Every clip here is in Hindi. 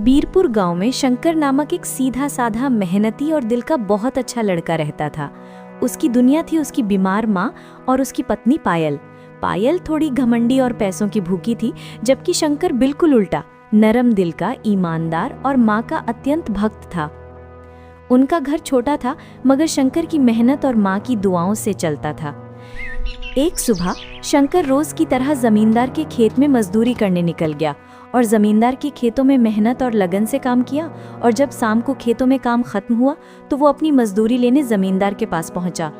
बीरपुर गांव में शंकर नामक एक सीधा साधा मेहनती और दिल का बहुत अच्छा लड़का रहता था। उसकी दुनिया थी उसकी बीमार माँ और उसकी पत्नी पायल। पायल थोड़ी घमंडी और पैसों की भूखी थी, जबकि शंकर बिल्कुल उल्टा, नरम दिल का, ईमानदार और माँ का अत्यंत भक्त था। उनका घर छोटा था, मगर शंकर की मेहनत और माँ की दुआओं से चलता था। एक सुबह शंकर रोज की तरह जमींदार के खेत में मजदूरी करने निकल गया और जमींदार के खेतों में मेहनत और लगन से काम किया। और जब शाम को खेतों में काम खत्म हुआ तो वो अपनी मजदूरी लेने जमींदार के पास पहुंचा।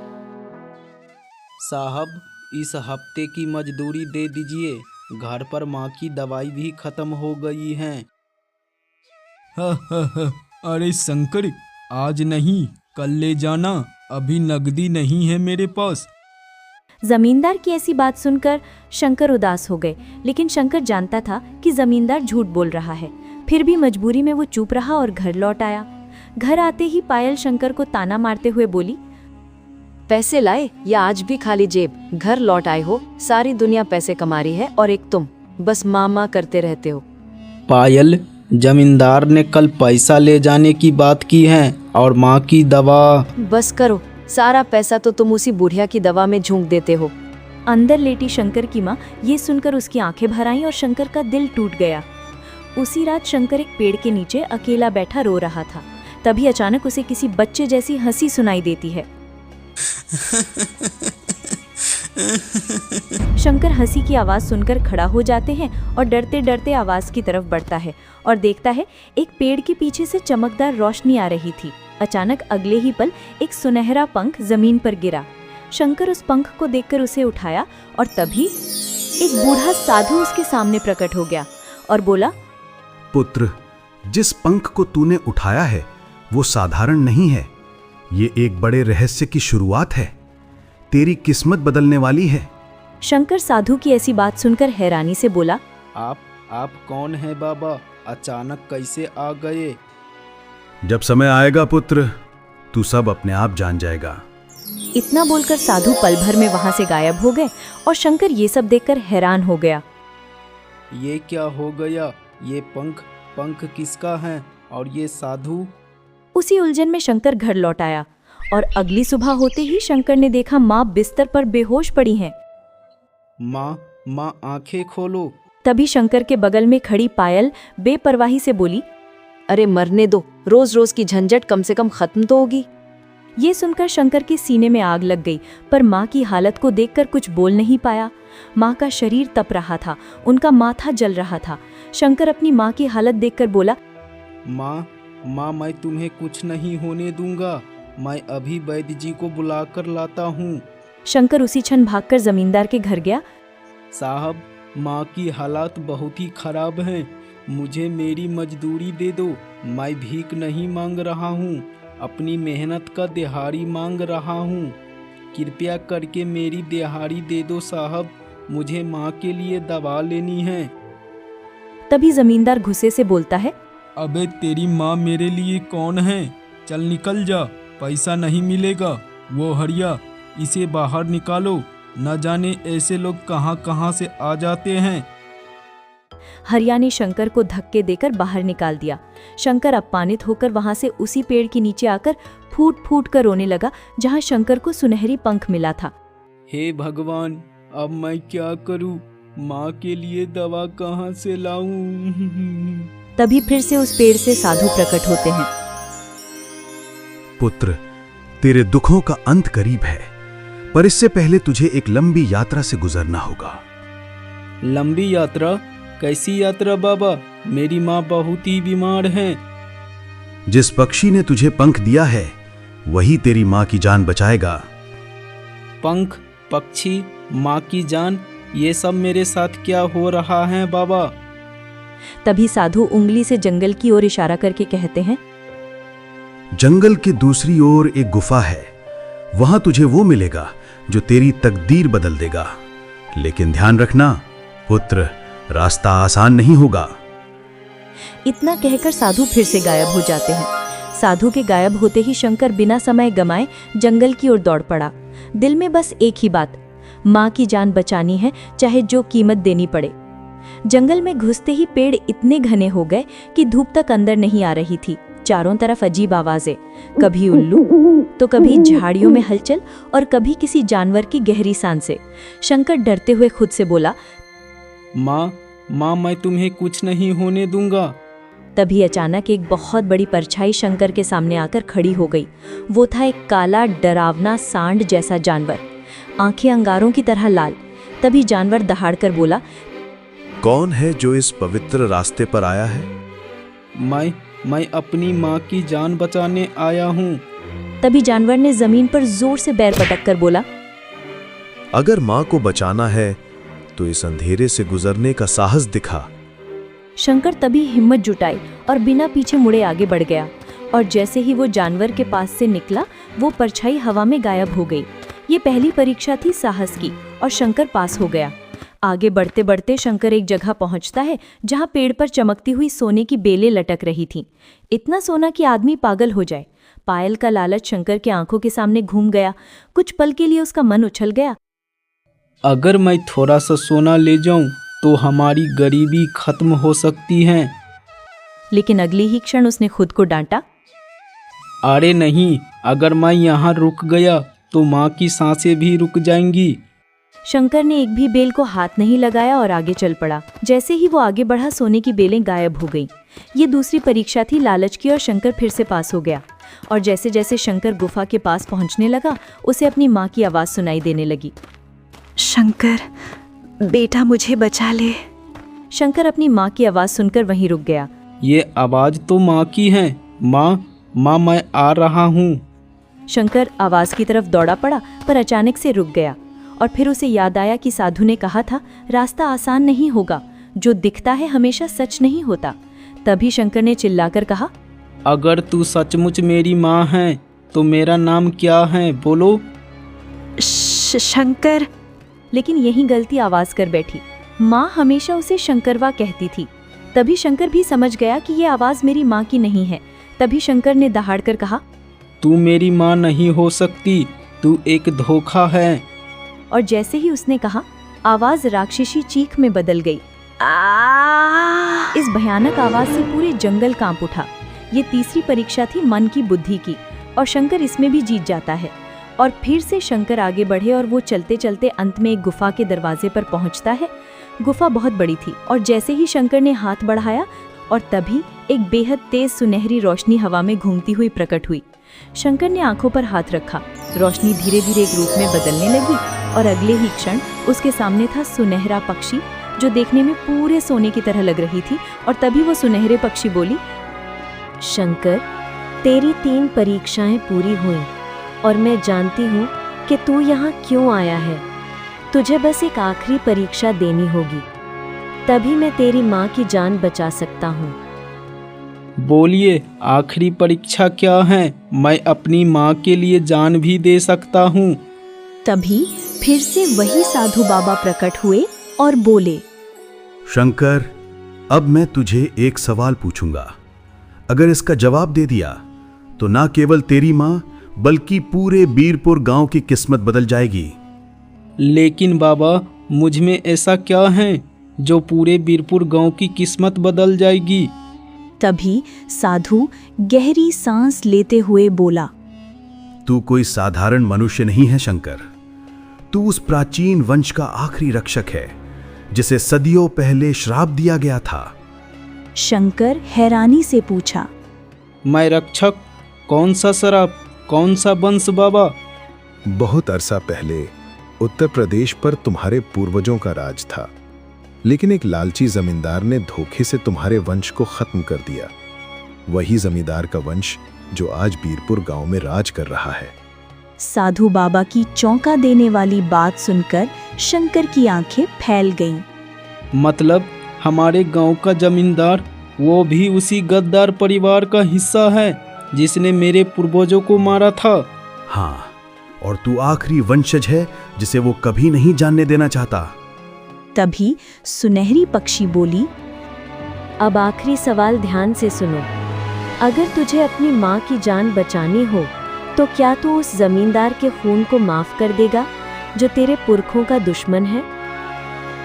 साहब, इस हफ्ते की मजदूरी दे दीजिए, घर पर माँ की दवाई भी खत्म हो गई है। अरे शंकर, आज नहीं कल ले जाना, अभी नगदी नहीं है मेरे पास। जमींदार की ऐसी बात सुनकर शंकर उदास हो गए, लेकिन शंकर जानता था कि जमींदार झूठ बोल रहा है। फिर भी मजबूरी में वो चुप रहा और घर लौट आया। घर आते ही पायल शंकर को ताना मारते हुए बोली, पैसे लाए या आज भी खाली जेब घर लौट आए हो? सारी दुनिया पैसे कमा रही है और एक तुम बस मामा करते रहते हो। पायल, जमींदार ने कल पैसा ले जाने की बात की है और माँ की दवा। बस करो, सारा पैसा तो तुम उसी बुढ़िया की दवा में झोंक देते हो। अंदर लेटी शंकर की माँ ये सुनकर उसकी आंखें भर आईं और शंकर का दिल टूट गया। उसी रात शंकर एक पेड़ के नीचे अकेला बैठा रो रहा था। तभी अचानक उसे किसी बच्चे जैसी हंसी सुनाई देती है। शंकर हंसी की आवाज सुनकर खड़ा हो जाते हैं और डरते डरते आवाज की तरफ बढ़ता है और देखता है एक पेड़ के पीछे से चमकदार रोशनी आ रही थी। अचानक अगले ही पल एक सुनहरा पंख जमीन पर गिरा। शंकर उस पंख को देखकर उसे उठाया और तभी एक बूढ़ा साधु उसके सामने प्रकट हो गया और बोला, पुत्र, जिस पंख को तूने उठाया है वो साधारण नहीं है। ये एक बड़े रहस्य की शुरुआत है। तेरी किस्मत बदलने वाली है। शंकर साधु की ऐसी बात सुनकर हैरानी से बोला, आप कौन हैं बाबा? अचानक कैसे आ गए? जब समय आएगा पुत्र, तू सब अपने आप जान जाएगा। इतना बोलकर साधु पल भर में वहां से गायब हो गए और शंकर ये सब देखकर हैरान हो गया। ये क्या हो गया? ये पंख किसका है और ये साधु? उसी उलझन में शंकर घर लौट आया और अगली सुबह होते ही शंकर ने देखा माँ बिस्तर पर बेहोश पड़ी हैं। माँ आंखें खोलो। तभी शंकर के बगल में खड़ी पायल बेपरवाही से बोली, अरे मरने दो, रोज रोज की झंझट कम से कम खत्म तो होगी। ये सुनकर शंकर के सीने में आग लग गई, पर माँ की हालत को देखकर कुछ बोल नहीं पाया। माँ का शरीर तप रहा था, उनका माथा जल रहा था। शंकर अपनी माँ की हालत देखकर बोला, माँ, मैं तुम्हें कुछ नहीं होने दूंगा। मैं अभी वैद्य जी को बुलाकर लाता हूँ। शंकर उसी क्षण भागकर जमींदार के घर गया। साहब, माँ की हालत बहुत ही खराब है। मुझे मेरी मजदूरी दे दो। मैं भीख नहीं मांग रहा हूँ, अपनी मेहनत का दिहाड़ी मांग रहा हूँ। कृपया करके मेरी दिहाड़ी दे दो साहब, मुझे माँ के लिए दवा लेनी है। तभी जमींदार गुस्से से बोलता है, अबे तेरी माँ मेरे लिए कौन है? चल निकल जा, पैसा नहीं मिलेगा। वो हरिया, इसे बाहर निकालो, न जाने ऐसे लोग कहाँ कहाँ से आ जाते हैं। हरिया ने शंकर को धक्के देकर बाहर निकाल दिया। शंकर अपमानित होकर वहां से उसी पेड़ के नीचे आकर फूट फूट कर रोने लगा, जहां शंकर को सुनहरी पंख मिला था। हे भगवान, अब मैं क्या करूं? माँ के लिए दवा कहाँ से लाऊं? तभी फिर से उस पेड़ से साधु प्रकट होते हैं। पुत्र, तेरे दुखों का अंत करीब है, पर इससे पहले तुझे एक लंबी यात्रा से गुजरना होगा। लंबी यात्रा? कैसी यात्रा बाबा? मेरी माँ बहुत ही बीमार है। जिस पक्षी ने तुझे पंख दिया है वही तेरी माँ की जान बचाएगा। पंख, पक्षी, माँ की जान, ये सब मेरे साथ क्या हो रहा है बाबा? तभी साधु उंगली से जंगल की ओर इशारा करके कहते हैं, जंगल के दूसरी ओर एक गुफा है, वहां तुझे वो मिलेगा जो तेरी तकदीर बदल देगा। लेकिन ध्यान रखना पुत्र, रास्ता आसान नहीं होगा। इतना कहकर साधु फिर से गायब हो जाते हैं। साधु के गायब होते ही शंकर बिना समय गमाए जंगल की ओर दौड़ पड़ा। दिल में बस एक ही बात, माँ की जान बचानी है, चाहे जो कीमत देनी पड़े। जंगल में घुसते ही पेड़ इतने घने हो गए कि धूप तक अंदर नहीं आ रही थी। चारों तरफ अजीब आवाजें, कभी उल्लू तो कभी झाड़ियों में हलचल और कभी किसी जानवर की गहरी सांसें। शंकर डरते हुए खुद से बोला, माँ माँ, मैं तुम्हें कुछ नहीं होने दूंगा। तभी अचानक एक बहुत बड़ी परछाई शंकर के सामने आकर खड़ी हो गई। वो था एक काला डरावना सांड जैसा जानवर, आंखें अंगारों की तरह लाल। तभी जानवर दहाड़कर बोला, कौन है जो इस पवित्र रास्ते पर आया है? मैं अपनी माँ की जान बचाने आया हूँ। तभी जानवर ने जमीन पर जोर से पैर पटक कर बोला, अगर माँ को बचाना है तो इस अंधेरे से गुजरने का साहस दिखा। शंकर तभी हिम्मत जुटाई और बिना पीछे मुड़े आगे बढ़ गया। और जैसे ही वो जानवर के पास से निकला, वो परछाई हवा में गायब हो गई। ये पहली परीक्षा थी साहस की और शंकर पास हो गया। आगे बढ़ते बढ़ते शंकर एक जगह पहुंचता है जहां पेड़ पर चमकती हुई सोने की बेलें लटक रही थीं। इतना सोना कि आदमी पागल हो जाए। पायल का लालच शंकर के आंखों के सामने घूम गया। कुछ पल के लिए उसका मन उछल गया। अगर मैं थोड़ा सा सोना ले जाऊं तो हमारी गरीबी खत्म हो सकती है। लेकिन अगली ही क्षण उसने खुद को डांटा, अरे नहीं, अगर मैं यहाँ रुक गया तो माँ की सांसें भी रुक जाएंगी। शंकर ने एक भी बेल को हाथ नहीं लगाया और आगे चल पड़ा। जैसे ही वो आगे बढ़ा, सोने की बेलें गायब हो गईं। ये दूसरी परीक्षा थी लालच की और शंकर फिर से पास हो गया। और जैसे जैसे शंकर गुफा के पास पहुंचने लगा, उसे अपनी माँ की आवाज़ सुनाई देने लगी, शंकर बेटा मुझे बचा ले। शंकर अपनी माँ की आवाज़ सुनकर वहीं रुक गया। ये आवाज़ तो माँ की है। माँ माँ, मैं आ रहा हूँ। शंकर आवाज़ की तरफ दौड़ा पड़ा, पर अचानक से रुक गया। और फिर उसे याद आया कि साधु ने कहा था, रास्ता आसान नहीं होगा, जो दिखता है हमेशा सच नहीं होता। तभी शंकर ने चिल्लाकर कहा, अगर तू सचमुच मेरी माँ है तो मेरा नाम क्या है, बोलो। शंकर। लेकिन यही गलती आवाज़ कर बैठी। माँ हमेशा उसे शंकरवा कहती थी। तभी शंकर भी समझ गया कि ये आवाज़ मेरी माँ की नहीं है। तभी शंकर ने दहाड़कर कहा, तू मेरी माँ नहीं हो सकती, तू एक धोखा है। और जैसे ही उसने कहा, आवाज़ राक्षसी चीख में बदल गई। इस भयानक आवाज़ से पूरे जंगल कांप उठा। ये तीसरी परीक्षा थी मन की बुद्धि की, और शंकर इसमें भी जीत जाता है। और फिर से शंकर आगे बढ़े और वो चलते चलते अंत में एक गुफा के दरवाजे पर पहुंचता है। गुफा बहुत बड़ी थी और जैसे ही शंकर ने हाथ बढ़ाया, और तभी एक बेहद तेज सुनहरी रोशनी हवा में घूमती हुई प्रकट हुई। शंकर ने आंखों पर हाथ रखा। रोशनी धीरे धीरे एक रूप में बदलने लगी और अगले ही क्षण उसके सामने था सुनहरा पक्षी, जो देखने में पूरे सोने की तरह लग रही थी। और तभी वो सुनहरे पक्षी बोली, शंकर, तेरी 3 परीक्षाएं पूरी हुई और मैं जानती हूँ कि तू यहाँ क्यों आया है। तुझे बस एक आखिरी परीक्षा देनी होगी, तभी मैं तेरी माँ की जान बचा सकता हूँ। बोलिए, आखिरी परीक्षा क्या है? मैं अपनी माँ के लिए जान भी दे सकता हूँ। तभी फिर से वही साधु बाबा प्रकट हुए और बोले, शंकर, अब मैं तुझे एक सवाल पूछूंगा। अगर इसका जवाब दे दिया तो ना केवल तेरी माँ बल्कि पूरे बीरपुर गांव की किस्मत बदल जाएगी। लेकिन बाबा, मुझ में ऐसा क्या है जो पूरे बीरपुर गांव की किस्मत बदल जाएगी? तभी साधु गहरी सांस लेते हुए बोला, तू कोई साधारण मनुष्य नहीं है शंकर। तू उस प्राचीन वंश का आखिरी रक्षक है जिसे सदियों पहले श्राप दिया गया था। शंकर हैरानी से पूछा, मैं रक्षक? कौन सा श्राप, कौन सा वंश बाबा? बहुत अरसा पहले उत्तर प्रदेश पर तुम्हारे पूर्वजों का राज था, लेकिन एक लालची जमींदार ने धोखे से तुम्हारे वंश को खत्म कर दिया। वही जमींदार का वंश जो आज बीरपुर गांव में राज कर रहा है। साधु बाबा की चौंका देने वाली बात सुनकर शंकर की आंखें फैल गईं। मतलब हमारे गांव का जमींदार, वो भी उसी गद्दार परिवार का हिस्सा है जिसने मेरे पूर्वजों को मारा था? हाँ, और तू आखिरी वंशज है जिसे वो कभी नहीं जानने देना चाहता। तभी सुनहरी पक्षी बोली, अब आखिरी सवाल ध्यान से सुनो। अगर तुझे अपनी माँ की जान बचानी हो तो क्या तू उस जमींदार के खून को माफ कर देगा जो तेरे पुरखों का दुश्मन है?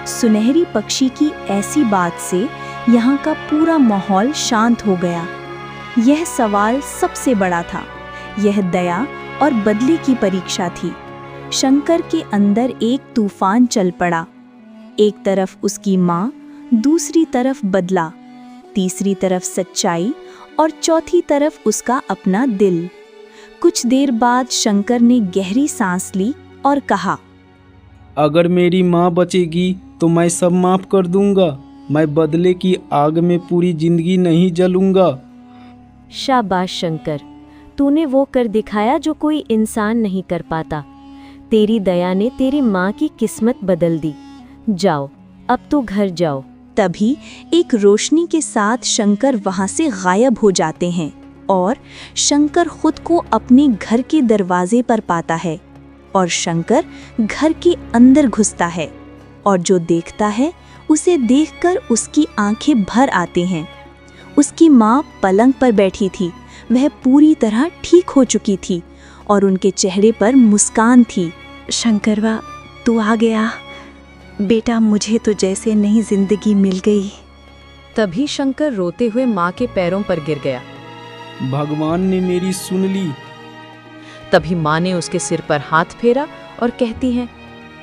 सुनहरी पक्षी की ऐसी बात से यहाँ का पूरा माहौल शांत हो गया। यह सवाल सबसे बड़ा था। यह दया और बदले की परीक्षा थी। शंकर के अंदर एक तूफान चल पड़ा। एक तरफ उसकी माँ, दूसरी तरफ बदला, तीसरी तरफ सच्चाई और चौथी तरफ उसका अपना दिल। कुछ देर बाद शंकर ने गहरी सांस ली और कहा, अगर मेरी माँ बचेगी तो मैं सब माफ कर दूंगा। मैं बदले की आग में पूरी जिंदगी नहीं जलूंगा। शाबाश शंकर, तूने वो कर दिखाया जो कोई इंसान नहीं कर पाता। तेरी दया ने तेरी माँ की किस्मत बदल दी। जाओ, अब तो घर जाओ। तभी एक रोशनी के साथ शंकर वहां से गायब हो जाते हैं और शंकर खुद को अपने घर के दरवाजे पर पाता है। और शंकर घर के अंदर घुसता है और जो देखता है उसे देखकर उसकी आंखें भर आती हैं। उसकी माँ पलंग पर बैठी थी। वह पूरी तरह ठीक हो चुकी थी और उनके चेहरे पर मुस्कान थी। शंकरवा, तू आ गया। बेटा, मुझे तो जैसे नई जिंदगी मिल गई। तभी शंकर रोते हुए माँ के पैरों पर गिर गया। भगवान ने मेरी सुन ली। तभी माँ ने उसके सिर पर हाथ फेरा और कहती है,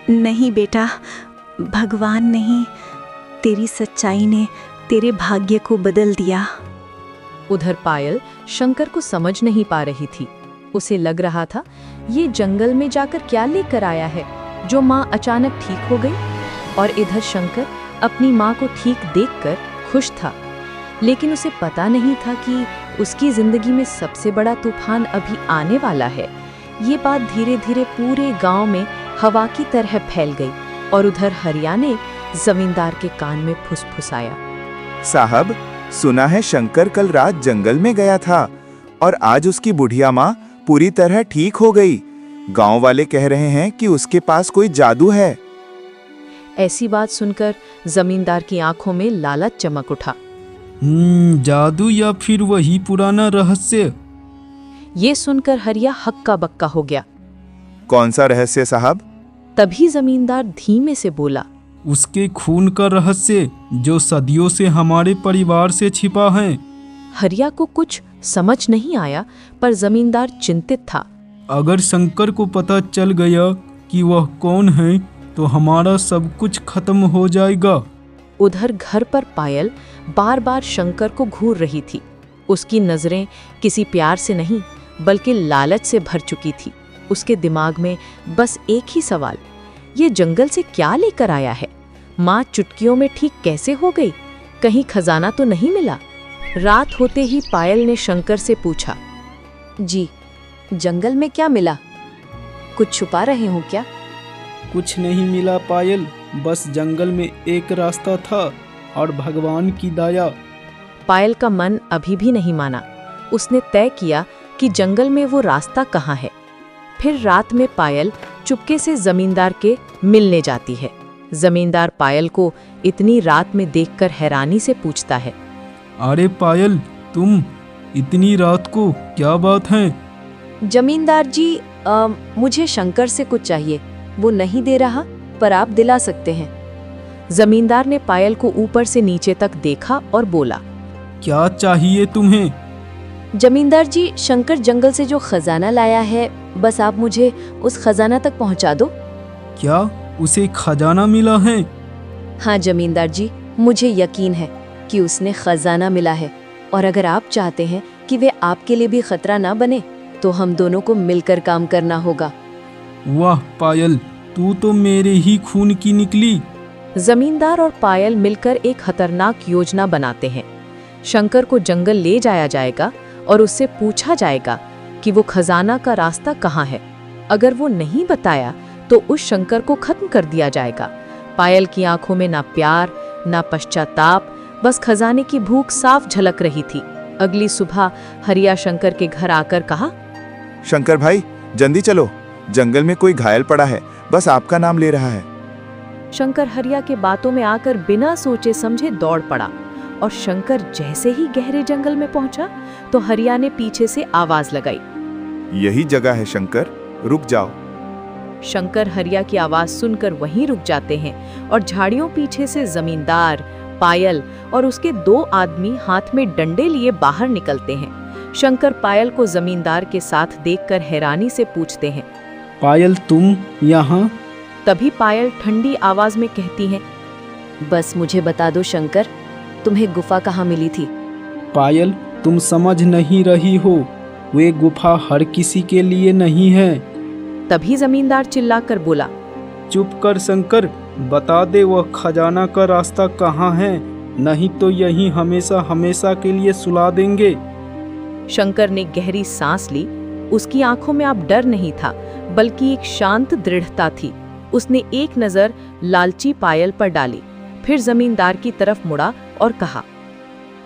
नहीं बेटा, भगवान नहीं, तेरी सच्चाई ने तेरे भाग्य को बदल दिया। उधर पायल शंकर को समझ नहीं पा रही थी। उसे लग रहा था ये जंगल में जाकर क्या लेकर आया है जो माँ अचानक ठीक हो गई। और इधर शंकर अपनी माँ को ठीक देखकर खुश था, लेकिन उसे पता नहीं था कि उसकी जिंदगी में सबसे बड़ा तूफान अभी आने वाला है। ये बात धीरे धीरे पूरे गांव में हवा की तरह फैल गई। और उधर हरिया ने जमींदार के कान में फुसफुसाया, साहब, सुना है शंकर कल रात जंगल में गया था और आज उसकी बुढ़िया माँ पूरी तरह ठीक हो गई। गांव वाले कह रहे हैं कि उसके पास कोई जादू है। ऐसी बात सुनकर जमींदार की आंखों में लालच चमक उठा। जादू या फिर वही पुराना रहस्य? ये सुनकर हरिया हक्का बक्का हो गया। कौन सा रहस्य साहब? तभी जमींदार धीमे से बोला, उसके खून का रहस्य जो सदियों से हमारे परिवार से छिपा है। हरिया को कुछ समझ नहीं आया, पर जमींदार चिंतित था। अगर शंकर को पता चल गया कि वह कौन है तो हमारा सब कुछ खत्म हो जाएगा। उधर घर पर पायल बार बार शंकर को घूर रही थी। उसकी नजरें किसी प्यार से नहीं बल्कि लालच से भर चुकी थी। उसके दिमाग में बस एक ही सवाल, ये जंगल से क्या लेकर आया है? माँ चुटकियों में ठीक कैसे हो गई? कहीं खजाना तो नहीं मिला? रात होते ही पायल ने शंकर से पूछा, जी, जंगल में क्या मिला? कुछ छुपा रहे हो क्या? कुछ नहीं मिला पायल, बस जंगल में एक रास्ता था और भगवान की दया। पायल का मन अभी भी नहीं माना। उसने तय किया कि जंगल में वो रास्ता कहाँ है। फिर रात में पायल चुपके से जमींदार के मिलने जाती है। जमींदार पायल को इतनी रात में देखकर हैरानी से पूछता है, अरे पायल, तुम इतनी रात को, क्या बात है? जमींदार जी, मुझे शंकर से कुछ चाहिए। वो नहीं दे रहा, पर आप दिला सकते हैं। जमींदार ने पायल को ऊपर से नीचे तक देखा और बोला, क्या चाहिए तुम्हें? जमींदार जी, शंकर जंगल से जो खजाना लाया है, बस आप मुझे उस खजाना तक पहुंचा दो। क्या उसे खजाना मिला है? हाँ जमींदार जी, मुझे यकीन है कि उसने खजाना मिला है। और अगर आप चाहते हैं कि वे आपके लिए भी खतरा ना बने, तो हम दोनों को मिलकर काम करना होगा। वाह पायल, तू तो मेरे ही खून की निकली। जमींदार और पायल मिलकर एक खतरनाक योजना बनाते हैं। शंकर को जंगल ले जाया जाएगा और उससे पूछा जाएगा कि वो खजाना का रास्ता कहाँ है। अगर वो नहीं बताया तो उस शंकर को खत्म कर दिया जाएगा। पायल की आंखों में ना प्यार ना पश्चाताप, बस खजाने की भूख साफ झलक रही थी। अगली सुबह हरिया शंकर के घर आकर कहा, शंकर भाई, जल्दी चलो, जंगल में कोई घायल पड़ा है, बस आपका नाम ले रहा है। शंकर हरिया के बातों में आकर बिना सोचे समझे दौड़ पड़ा। और शंकर जैसे ही गहरे जंगल में पहुंचा तो हरिया ने पीछे से आवाज लगाई, यही जगह है शंकर, रुक जाओ। शंकर हरिया की आवाज सुनकर वहीं रुक जाते हैं और झाड़ियों पीछे से जमींदार, पायल और उसके 2 आदमी हाथ में डंडे लिए बाहर निकलते हैं। शंकर पायल को जमींदार के साथ देखकर हैरानी से पूछते हैं, पायल तुम यहाँ? तभी पायल ठंडी आवाज में कहती है, बस मुझे बता दो शंकर, तुम्हें गुफा कहाँ मिली थी? पायल तुम समझ नहीं रही हो, वे गुफा हर किसी के लिए नहीं है। तभी जमींदार चिल्लाकर बोला, चुप कर शंकर, बता दे वह खजाना का रास्ता कहाँ है, नहीं तो यहीं हमेशा हमेशा के लिए सुला देंगे। शंकर ने गहरी सांस ली। उसकी आंखों में अब डर नहीं था, बल्कि एक शांत दृढ़ता थी। उसने एक नजर लालची पायल पर डाली, फिर जमींदार की तरफ मुड़ा और कहा,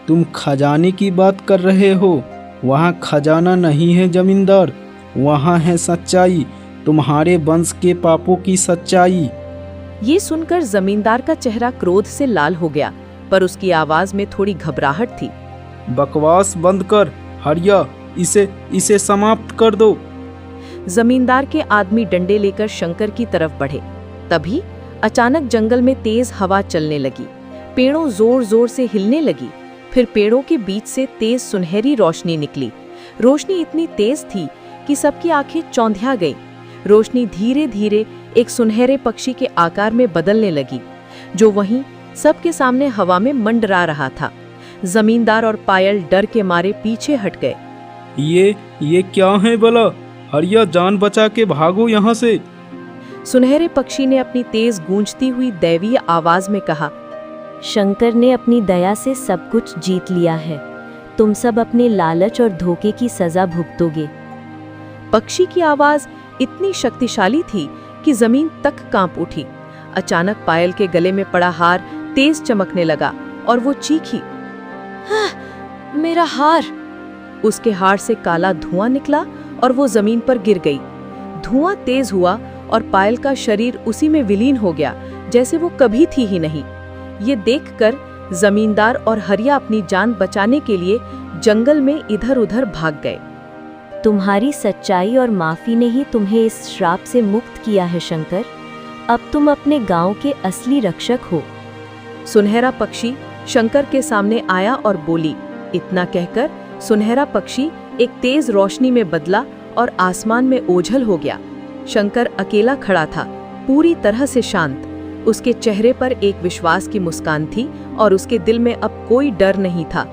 तुम खजाने की बात कर रहे हो? वहाँ खजाना नहीं है जमींदार, वहाँ है सच्चाई, तुम्हारे वंश के पापों की सच्चाई। ये सुनकर जमींदार का चेहरा क्रोध से लाल हो गया, पर उसकी आवाज में थोड़ी घबराहट थी। बकवास बंद कर हरिया, इसे समाप्त कर दो। जमींदार के आदमी डंडे लेकर शंकर की तरफ बढ़े। तभी अचानक जंगल में तेज हवा चलने लगी, पेड़ों जोर जोर से हिलने लगी। फिर पेड़ों के बीच से तेज सुनहरी रोशनी निकली। रोशनी इतनी तेज थी कि सबकी आंखें चौंधिया गईं। रोशनी धीरे धीरे एक सुनहरे पक्षी के आकार में बदलने लगी, जो वहीं सबके सामने हवा में मंडरा रहा था। जमींदार और पायल डर के मारे पीछे हट गए। ये क्या है भला? हरिया जान बचा के भागो यहाँ से। सुनहरे पक्षी ने अपनी तेज गूंजती हुई दैवीय आवाज में कहा, शंकर ने अपनी दया से सब कुछ जीत लिया है, तुम सब अपने लालच और धोखे की सजा भुगतोगे। पक्षी की आवाज इतनी शक्तिशाली थी कि जमीन तक कांप उठी। अचानक पायल के गले में पड़ा हार तेज चमकने लगा और वो चीखी, मेरा हार! उसके हार से काला धुआं निकला और वो जमीन पर गिर गई। धुआं तेज हुआ और पायल का शरीर उसी में विलीन हो गया, जैसे वो कभी थी ही नहीं। ये देखकर जमींदार और हरिया अपनी जान बचाने के लिए जंगल में इधर उधर भाग गए। तुम्हारी सच्चाई और माफी ने ही तुम्हें इस श्राप से मुक्त किया है शंकर। अब तुम अपने गांव के असली रक्षक हो। सुनहरा पक्षी शंकर के सामने आया और बोली। इतना कहकर सुनहरा पक्षी एक तेज रोशनी में बदला और आसमान में ओझल हो गया। शंकर अकेला खड़ा था, पूरी तरह से शांत। उसके चेहरे पर एक विश्वास की मुस्कान थी और उसके दिल में अब कोई डर नहीं था।